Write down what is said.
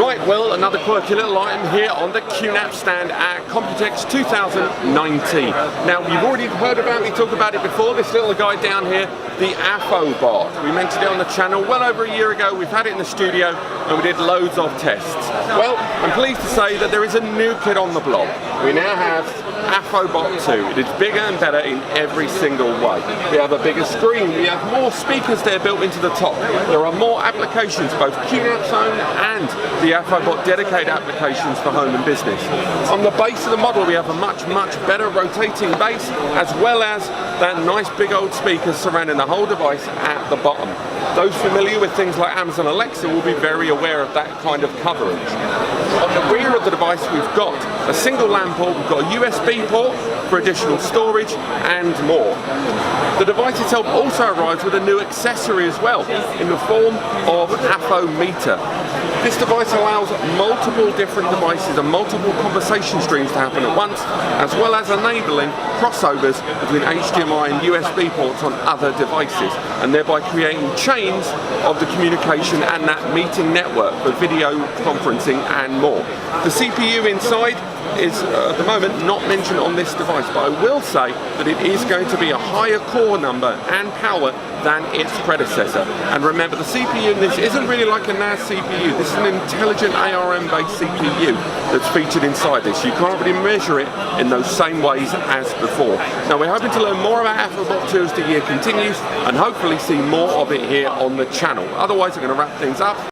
Right, well, another quirky little item here on the Qnap stand at Computex 2019. Now, you've already heard about me talk about it before, this little guy down here, the AfoBot. We mentioned it on the channel well over a year ago. We've had it in the studio and we did loads of tests. Well, I'm pleased to say that there is a new kid on the block. We now have AfoBot II. It is bigger and better in every single way. We have a bigger screen, we have more speakers there built into the top. There are more applications, both Qnap's own and the AfoBot dedicated applications for home and business. On the base of the model we have a much better rotating base, as well as that nice big old speaker surrounding the whole device at the bottom. Those familiar with things like Amazon Alexa will be very aware of that kind of coverage. On the rear of the device we've got a single LAN port, we've got a USB port for additional storage and more. The device itself also arrives with a new accessory as well, in the form of AfoMeter. This device allows multiple different devices and multiple conversation streams to happen at once, as well as enabling crossovers between HDMI and USB ports on other devices, and thereby creating chains of the communication and that meeting network for video conferencing and more. The CPU inside is at the moment not mentioned on this device, but I will say that it is going to be a higher core number and power than its predecessor. And remember, the CPU in this isn't really like a NAS CPU. This is an intelligent ARM based CPU that's featured inside this. You can't really measure it in those same ways as before. Now, we're hoping to learn more about AfoBot II as the year continues and hopefully see more of it here on the channel. Otherwise, I'm going to wrap things up.